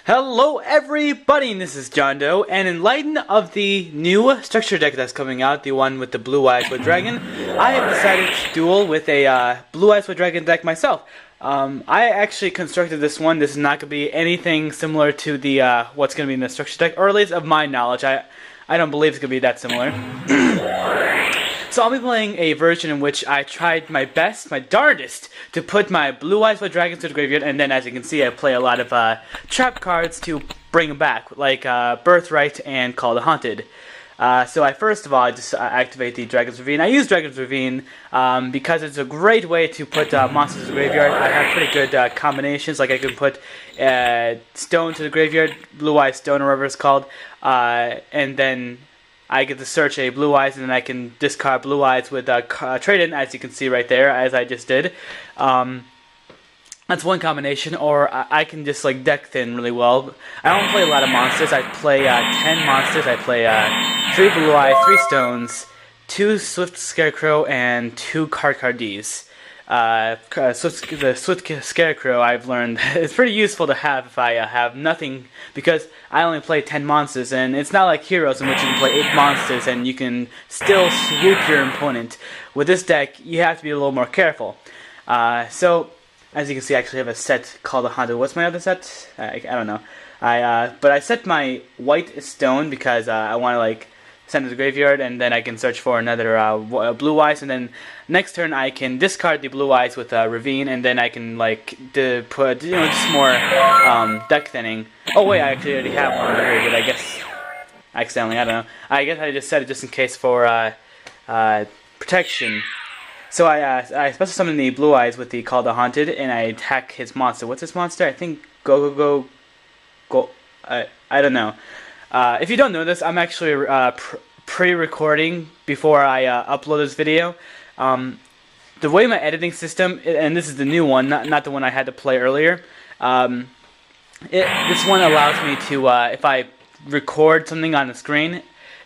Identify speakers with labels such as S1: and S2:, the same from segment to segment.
S1: Hello everybody, this is John Doe, and in light of the new structure deck that's coming out, the one with the Blue Eyes with Dragon, I have decided to duel with a Blue Eyes with Dragon deck myself. I actually constructed this one. This is not going to be anything similar to the what's going to be in the structure deck, or at least of my knowledge. I don't believe it's going to be that similar. So I'll be playing a version in which I tried my best, my darndest, to put my Blue Eyes with Dragons to the graveyard, and then as you can see I play a lot of trap cards to bring them back, like Birthright and Call the Haunted. So I first of all I just activate the Dragon's Ravine. I use Dragon's Ravine because it's a great way to put monsters to the graveyard. I have pretty good combinations, like I can put Stone to the graveyard, Blue Eyes Stone or whatever it's called, and then I get to search a Blue Eyes, and then I can discard Blue Eyes with Trade-In, as you can see right there, as I just did. That's one combination, or I can just like deck thin really well. I don't play a lot of monsters. I play 10 monsters. I play 3 Blue Eyes, 3 Stones, 2 Swift Scarecrow, and 2 Cards. The Swift Scarecrow, I've learned, is pretty useful to have if I have nothing, because I only play 10 monsters, and it's not like Heroes in which you can play 8 monsters and you can still swoop your opponent. With this deck, you have to be a little more careful. So, as you can see, I actually have a set called the Haunted. What's my other set? I don't know. But I set my White Stone because I want to like send it to the graveyard, and then I can search for another Blue Eyes, and then next turn I can discard the Blue Eyes with Ravine, and then I can like put just more deck thinning. Oh wait, I actually already have one in the graveyard, I guess. Accidentally, I don't know. I guess I just set it just in case for protection. So I special summon the Blue Eyes with the Call the Haunted, and I attack his monster. What's his monster? I think Gogogos. I don't know. If you don't know this, I'm actually pre-recording before I upload this video. The way my editing system, and this is the new one, not the one I had to play earlier, this one allows me to, if I record something on the screen,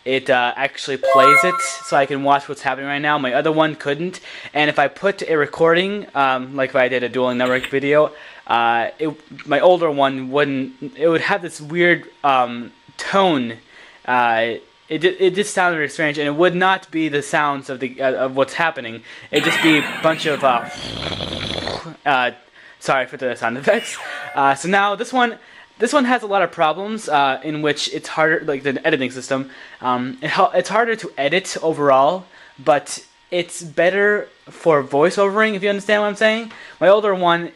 S1: it actually plays it, so I can watch what's happening right now. My other one couldn't, and if I put a recording, like if I did a Dueling Network video, my older one wouldn't. It would have this weird tone. It just sounded very strange, and it would not be the sounds of the of what's happening. It'd just be a bunch of sorry for the sound effects. So now this one has a lot of problems in which it's harder, like the editing system. It's harder to edit overall, but it's better for voiceovering, if you understand what I'm saying. My older one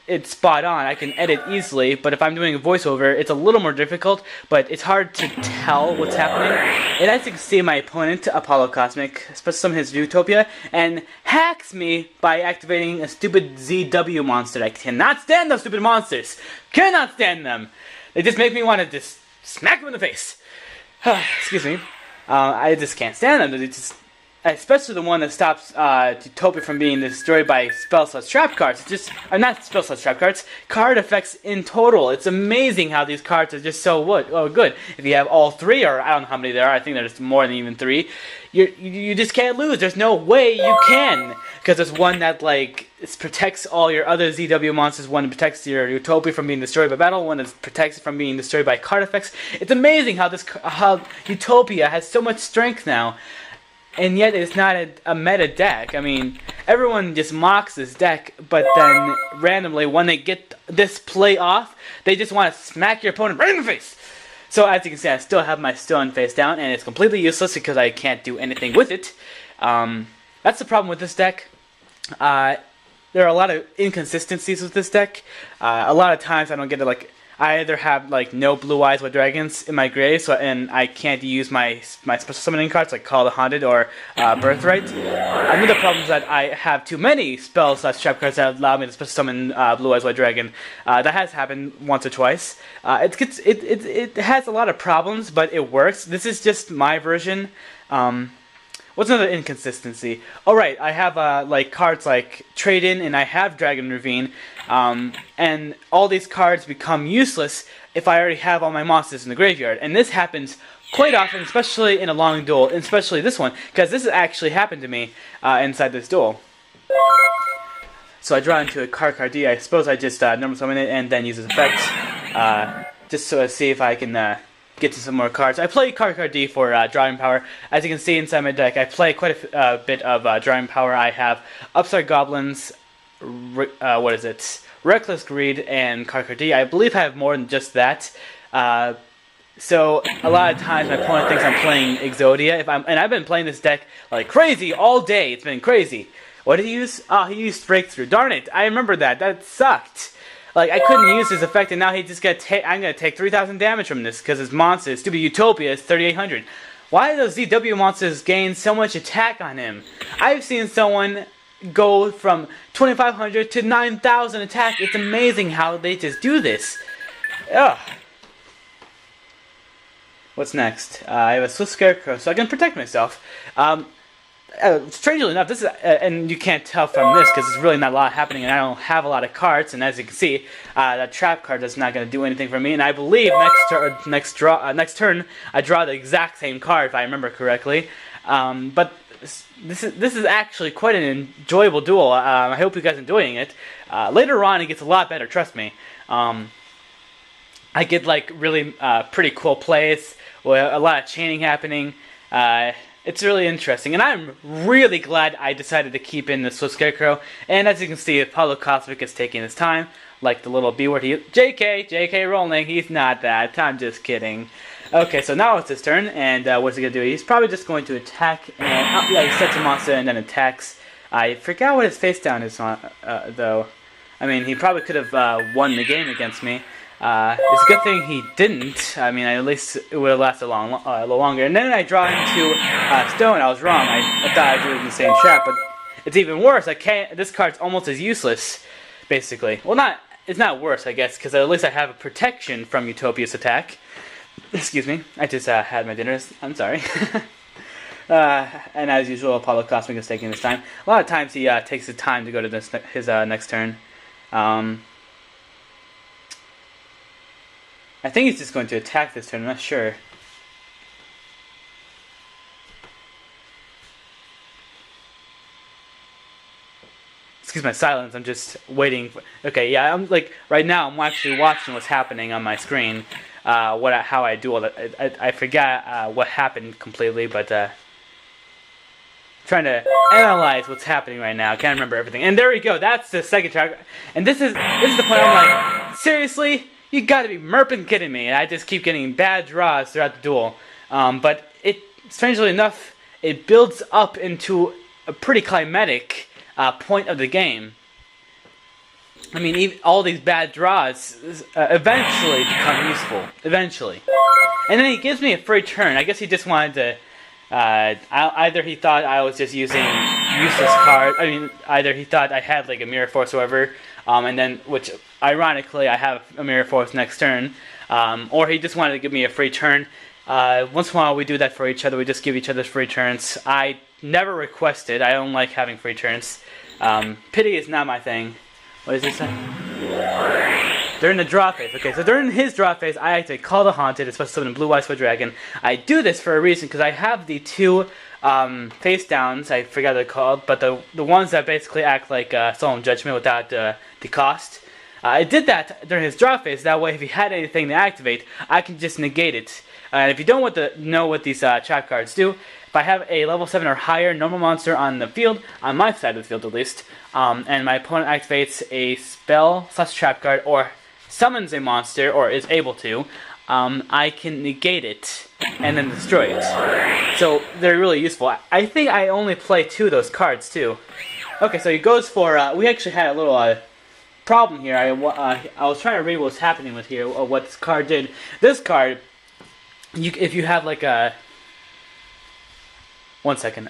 S1: it's spot on. I can edit easily, but if I'm doing a voiceover, it's a little more difficult, but it's hard to tell what's happening. And as you can see, my opponent, Apollo Cosmic, especially some of his Utopia, and hacks me by activating a stupid ZW monster. I cannot stand those stupid monsters. Cannot stand them. They just make me want to just smack them in the face. Excuse me. I just can't stand them. They just, especially the one that stops UTOPIA from being destroyed by spell/trap cards. It's just, not spell/trap cards, card effects in total. It's amazing how these cards are just so good. If you have all 3, or I don't know how many there are, I think there's more than even 3, you just can't lose. There's no way you can, because there's one that like protects all your other ZW monsters, one that protects your UTOPIA from being destroyed by battle, one that protects it from being destroyed by card effects. It's amazing how UTOPIA has so much strength now. And yet it's not a meta deck. I mean, everyone just mocks this deck, but then randomly, when they get this play off, they just want to smack your opponent right in the face. So as you can see, I still have my Stone face down, and it's completely useless because I can't do anything with it. That's the problem with this deck. There are a lot of inconsistencies with this deck. A lot of times I don't get to like. I either have like no Blue Eyes with Dragons in my grave, and I can't use my special summoning cards like Call the Haunted or Birthright. Another problem is that I have too many spells/trap cards that allow me to special summon Blue Eyes with Dragon. That has happened once or twice. It has a lot of problems, but it works. This is just my version. What's another inconsistency? Oh right, I have like cards like Trade-In, and I have Dragon Ravine, and all these cards become useless if I already have all my monsters in the graveyard. And this happens quite often, especially in a long duel, and especially this one, because this has actually happened to me inside this duel. So I draw into a Carcardi. I suppose I just normal summon it and then use its effect. just to see if I can get to some more cards. I play card D for drawing power. As you can see inside my deck, I play quite a bit of drawing power. I have Upstart Goblins, Reckless Greed, and card D. I believe I have more than just that. So a lot of times my opponent thinks I'm playing Exodia. And I've been playing this deck like crazy all day. It's been crazy. What did he use? Oh, he used Breakthrough. Darn it! I remember that. That sucked. Like I couldn't use his effect, and now he just I'm gonna take 3,000 damage from this because his monster, stupid UTOPIA, is 3,800. Why do those ZW monsters gain so much attack on him? I've seen someone go from 2,500 to 9,000 attack. It's amazing how they just do this. Ugh. What's next? I have a Swift Scarecrow, so I can protect myself. Strangely enough, this is, and you can't tell from this because there's really not a lot happening, and I don't have a lot of cards. And as you can see, that trap card is not going to do anything for me. And I believe next turn I draw the exact same card if I remember correctly. But this is actually quite an enjoyable duel. I hope you guys are enjoying it. Later on, it gets a lot better. Trust me. I get like really pretty cool plays with a lot of chaining happening. It's really interesting, and I'm really glad I decided to keep in the Swift Scarecrow. And as you can see, Apollo Cosmic is taking his time, like the little B word. JK rolling. He's not that. I'm just kidding. Okay, so now it's his turn, and what's he gonna do? He's probably just going to attack, and yeah, he sets a monster and then attacks. I forgot what his face down is on, though. I mean, he probably could have won the game against me. It's a good thing he didn't. I mean, at least it would have lasted a little longer. And then I draw into Stone. I was wrong. I thought I drew the same trap, but it's even worse. I can't. This card's almost as useless, basically. Well, it's not worse, I guess, because at least I have a protection from Utopia's attack. Excuse me. I just had my dinner. I'm sorry. And as usual, Apollo Cosmic is taking his time. A lot of times he takes his time to go to his next turn. I think he's just going to attack this turn, I'm not sure. Excuse my silence, I'm just waiting. Okay, yeah, I'm like, right now I'm actually watching what's happening on my screen. How I do all that. I forgot what happened completely, but trying to analyze what's happening right now. I can't remember everything. And there we go, that's the second track. And this is the point I'm like, seriously? You gotta be merping kidding me. And I just keep getting bad draws throughout the duel. But strangely enough, it builds up into a pretty climatic point of the game. I mean, even all these bad draws eventually become useful. Eventually. And then he gives me a free turn. I guess he just wanted to... either he thought I was just using useless cards. I mean, either he thought I had like a Mirror Force or whatever. And then, which ironically, I have a Mirror Force next turn. Or he just wanted to give me a free turn. Once in a while we do that for each other. We just give each other free turns. I never requested. I don't like having free turns. Pity is not my thing. What does he say? During the draw phase. Okay, so during his draw phase, I actually call the Haunted. It's supposed to summon a Blue Eyes for Dragon. I do this for a reason, because I have the two face downs. I forgot what they're called, but the ones that basically act like Solemn Judgment without the cost. I did that during his draw phase. That way, if he had anything to activate, I can just negate it. And if you don't know what these trap cards do, if I have a level 7 or higher normal monster on the field, on my side of the field at least, and my opponent activates a spell / trap card or summons a monster or is able to, I can negate it and then destroy it. So they're really useful. I think I only play 2 of those cards too. Okay, so he goes for. We actually had a little problem here. I was trying to read what was happening with here, what this card did. This card, if you have like a. 1 second.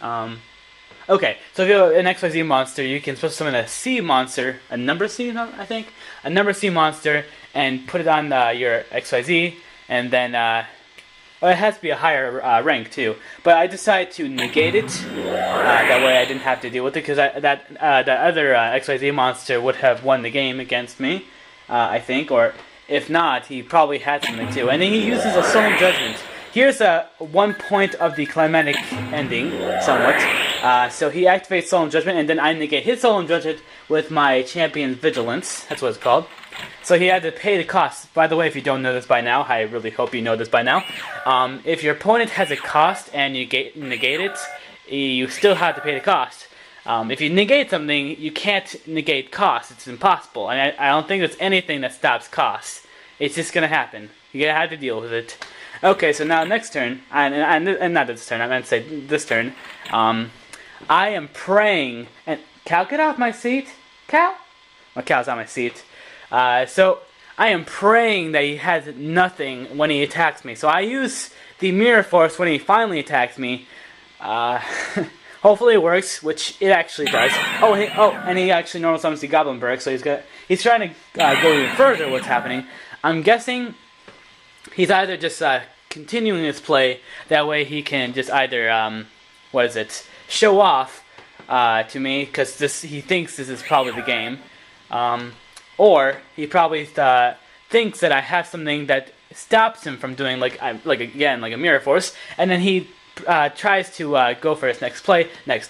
S1: Okay, so if you have an XYZ monster, you can supposed to summon a C monster, a number C, I think, a number C monster, and put it on your XYZ, and then, well, it has to be a higher rank too. But I decided to negate it. That way I didn't have to deal with it, because that other XYZ monster would have won the game against me, I think, or if not, he probably had something too. And then he uses a Solemn Judgment. Here's 1 point of the climatic ending, somewhat. So he activates Solemn Judgment, and then I negate his Solemn Judgment with my Champion's Vigilance. That's what it's called. So he had to pay the cost. By the way, if you don't know this by now, I really hope you know this by now. If your opponent has a cost and you negate it, you still have to pay the cost. If you negate something, you can't negate cost. It's impossible. And I don't think there's anything that stops cost. It's just gonna happen. You're gonna have to deal with it. Okay, so now next turn, and not this turn, I meant to say this turn, I am praying, and Cal, get off my seat. Cal? Well, Cal's on my seat. So I am praying that he has nothing when he attacks me. So I use the Mirror Force when he finally attacks me. Hopefully it works, which it actually does. And he actually normal summons the Goblin Berg, so he's trying to go even further what's happening. I'm guessing he's either just continuing his play, that way he can just either, show off to me, because he thinks this is probably the game. Or he probably thinks that I have something that stops him from doing like a Mirror Force, and then he tries to go for his next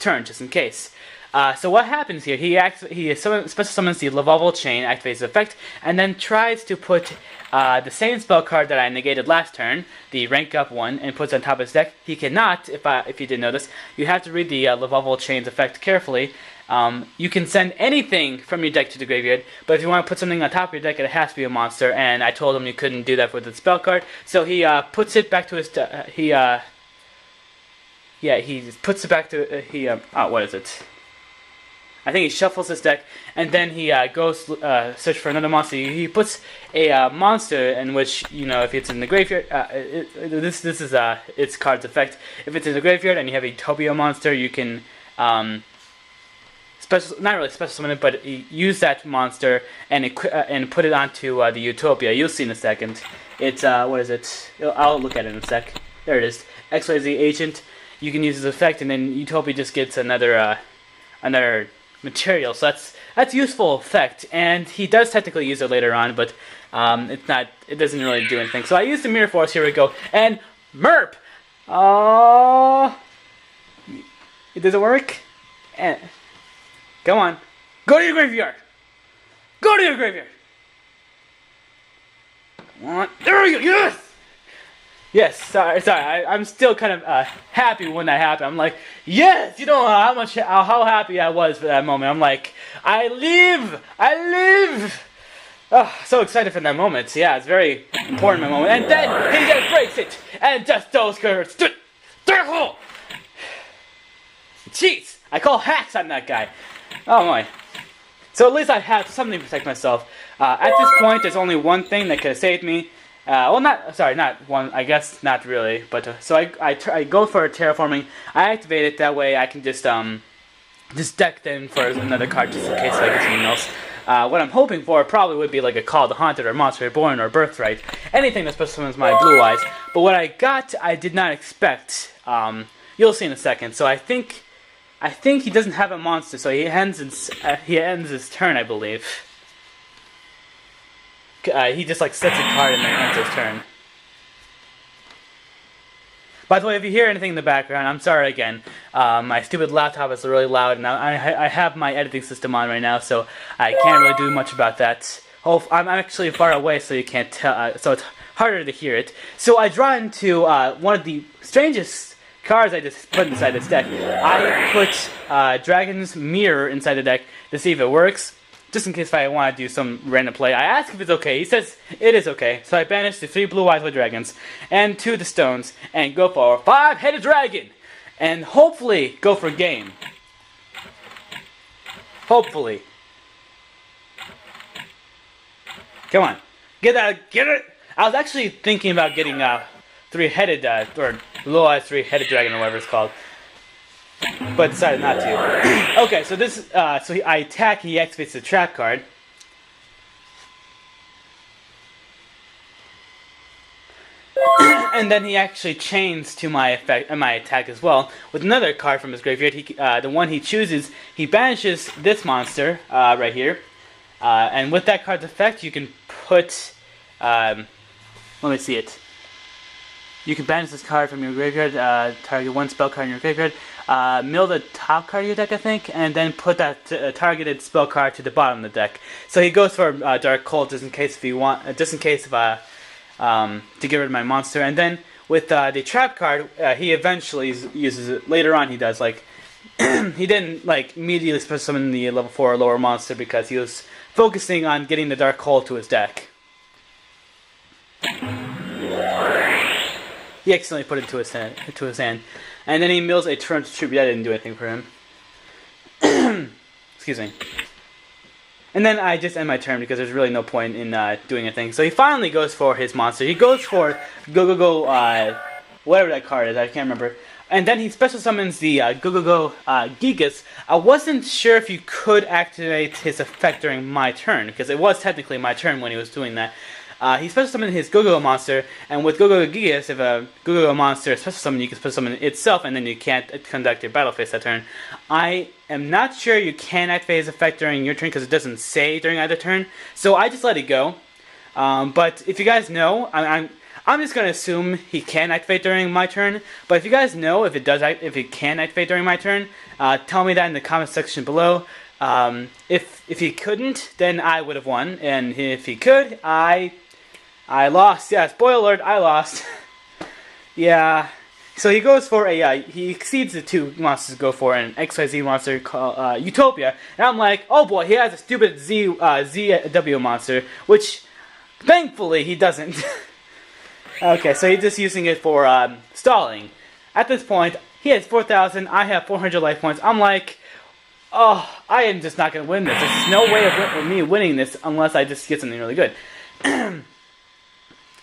S1: turn, just in case. So what happens here? He special summons the Level Chain, activates the effect, and then tries to put the same spell card that I negated last turn, the rank up one, and puts it on top of his deck. He cannot, if you didn't notice, you have to read the Level Chain's effect carefully. You can send anything from your deck to the graveyard, but if you want to put something on top of your deck, it has to be a monster, and I told him you couldn't do that with the spell card, so he puts it back to his he puts it back to, what is it? I think he shuffles his deck, and then he goes search for another monster. He puts a monster in which, if it's in the graveyard, this is its card's effect. If it's in the graveyard and you have a UTOPIA monster, you can not really special summon it, but use that monster and put it onto the UTOPIA. You'll see in a second. It's what is it? I'll look at it in a sec. There it is. XYZ Agent. You can use his effect, and then UTOPIA just gets another material. So that's useful effect, and he does technically use it later on, but it doesn't really do anything. So I use the Mirror Force. Here we go, and Merp. It doesn't work. And come on, go to your graveyard. Go to your graveyard. There we go. Yes. Yes, sorry. I'm still kind of happy when that happened. I'm like, yes, you know how happy I was for that moment. I'm like, I live. Oh, so excited for that moment. Yeah, it's very important moment. And then he just breaks it, and just those curves. Jeez, I call hacks on that guy. Oh my. So at least I have something to protect myself. At this point, there's only one thing that could have saved me. Not one, I guess not really, but so I go for a terraforming, I activate it, that way I can just deck them for another card just in case I get something else. What I'm hoping for probably would be like a Call of the Haunted or Monster Reborn or Birthright, anything that special summons my blue eyes, but what I got I did not expect. You'll see in a second. So I think he doesn't have a monster, so he ends his turn, I believe. He just sets a card and then ends his turn. By the way, if you hear anything in the background, I'm sorry again. My stupid laptop is really loud, and I have my editing system on right now, so I can't really do much about that. I'm actually far away, so you can't tell. So it's harder to hear it. So I draw into one of the strangest cards I just put inside this deck. I put Dragon's Mirror inside the deck to see if it works. Just in case if I want to do some random play. I ask if it's okay. He says it is okay. So I banish the 3 blue eyes with dragons and 2 the stones and go for a 5-headed dragon. And hopefully go for game. Hopefully. Come on. Get it. I was actually thinking about getting 3-headed or blue eyes 3-headed dragon or whatever it's called. But decided not to. Okay, so this, I attack, he activates the trap card. And then he actually chains to my attack as well with another card from his graveyard. The one he chooses, he banishes this monster right here. And with that card's effect, you can put, let me see it. You can banish this card from your graveyard, target 1 spell card in your graveyard. mill the top card of your deck, I think, and then put that targeted spell card to the bottom of the deck. So he goes for Dark Cold just in case if you want, to get rid of my monster. And then with the trap card, he eventually uses it. Later on, he does like he didn't like immediately special summon the level 4 or lower monster because he was focusing on getting the Dark Cold to his deck. He accidentally put it to his hand. And then he mills a turn to tribute. That didn't do anything for him. Excuse me. And then I just end my turn because there's really no point in doing anything. So he finally goes for his monster. He goes for Gogogo, whatever that card is. I can't remember. And then he special summons the Gogogos. I wasn't sure if you could activate his effect during my turn, because it was technically my turn when he was doing that. He special summoned his Gogogo monster, and with Gogogos, if a Gogogo monster is special summoned, you can special summon itself, and then you can't conduct your battle phase that turn. I am not sure you can activate his effect during your turn, because it doesn't say during either turn, so I just let it go. But if you guys know, I'm just going to assume he can activate during my turn, but if you guys know if it can activate during my turn, tell me that in the comment section below. If he couldn't, then I would have won, and if he could, I lost. Yeah, spoiler alert, I lost. Yeah. So he goes for he exceeds the 2 monsters to go for an XYZ monster called UTOPIA. And I'm like, oh boy, he has a stupid ZW monster, which thankfully he doesn't. Okay, so he's just using it for stalling. At this point, he has 4,000, I have 400 life points. I'm like, oh, I am just not going to win this. There's no way of me winning this unless I just get something really good.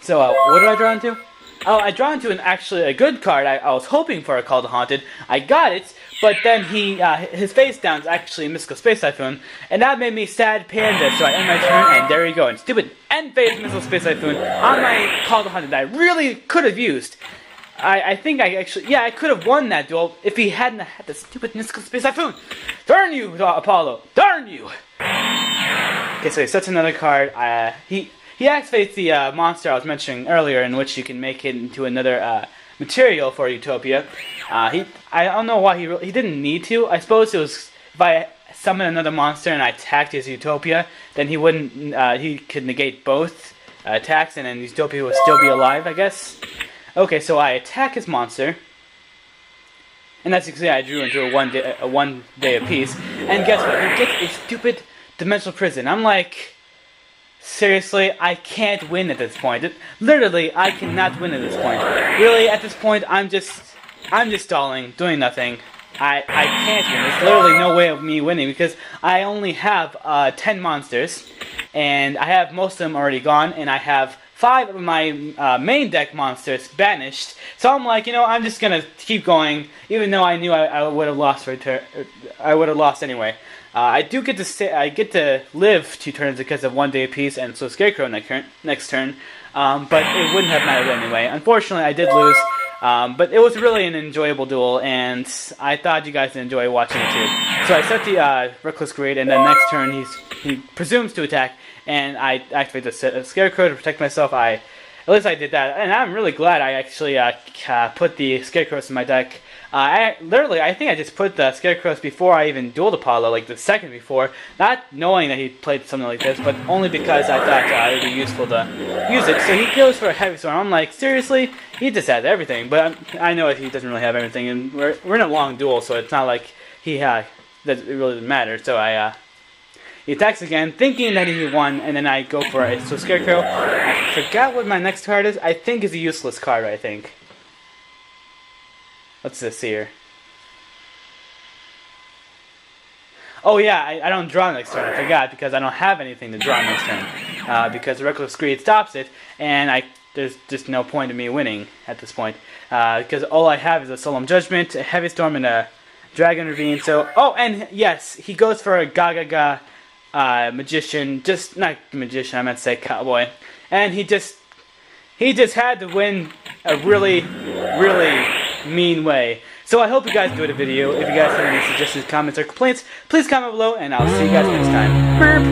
S1: So, what did I draw into? Oh, I draw into actually a good card. I was hoping for a Call to Haunted. I got it, but then his face down is actually a Mystical Space Typhoon, and that made me sad panda, so I end my turn, and there you go. And stupid end phase Mystical Space Typhoon on my Call to Haunted that I really could have used. I think I could have won that duel if he hadn't had the stupid Mystical Space Typhoon. Darn you, Apollo! Darn you! Okay, so he sets another card. He activates the monster I was mentioning earlier, in which you can make it into another material for UTOPIA. I don't know why he didn't need to. I suppose it was if I summon another monster and I attacked his UTOPIA, then he wouldn't. He could negate both attacks, and then UTOPIA would still be alive, I guess. Okay, so I attack his monster, and that's exactly I drew into a one day apiece. And guess what? He gets a stupid dimensional prison. I'm like, seriously, I can't win at this point. Literally, I cannot win at this point. Really, at this point, I'm just stalling, doing nothing. I can't win. There's literally no way of me winning because I only have 10 monsters, and I have most of them already gone, and I have 5 of my main deck monsters banished. So I'm like, I'm just gonna keep going, even though I knew I would have lost. I would have lost anyway. I do get to live 2 turns because of 1 day apiece, and so Scarecrow next turn. But it wouldn't have mattered anyway. Unfortunately, I did lose. But it was really an enjoyable duel, and I thought you guys would enjoy watching it too. So I set the Reckless Greed, and then next turn he presumes to attack, and I activate the Scarecrow to protect myself. At least I did that, and I'm really glad I actually put the Scarecrows in my deck. I think I just put the Scarecrows before I even dueled Apollo, like the second before, not knowing that he played something like this, but only because I thought it would be useful to use it. So he goes for a Heavy Storm. I'm like, seriously? He just has everything, but I know that he doesn't really have everything, and we're in a long duel, so it's not like it really doesn't matter. So he attacks again, thinking that he won, and then I go for it. So Scarecrow, I forgot what my next card is. I think is a useless card, I think. What's this here? Oh yeah, I don't draw next turn. I forgot because I don't have anything to draw next turn. Because the Reckless Greed stops it, and there's just no point in me winning at this point. Because all I have is a Solemn Judgment, a Heavy Storm, and a Dragon Ravine. So, oh, and yes, he goes for a Gogogos magician. Not magician, I meant to say cowboy. And he just had to win a really, really mean way. So I hope you guys enjoyed the video. If you guys have any suggestions, comments, or complaints, please comment below, and I'll see you guys next time.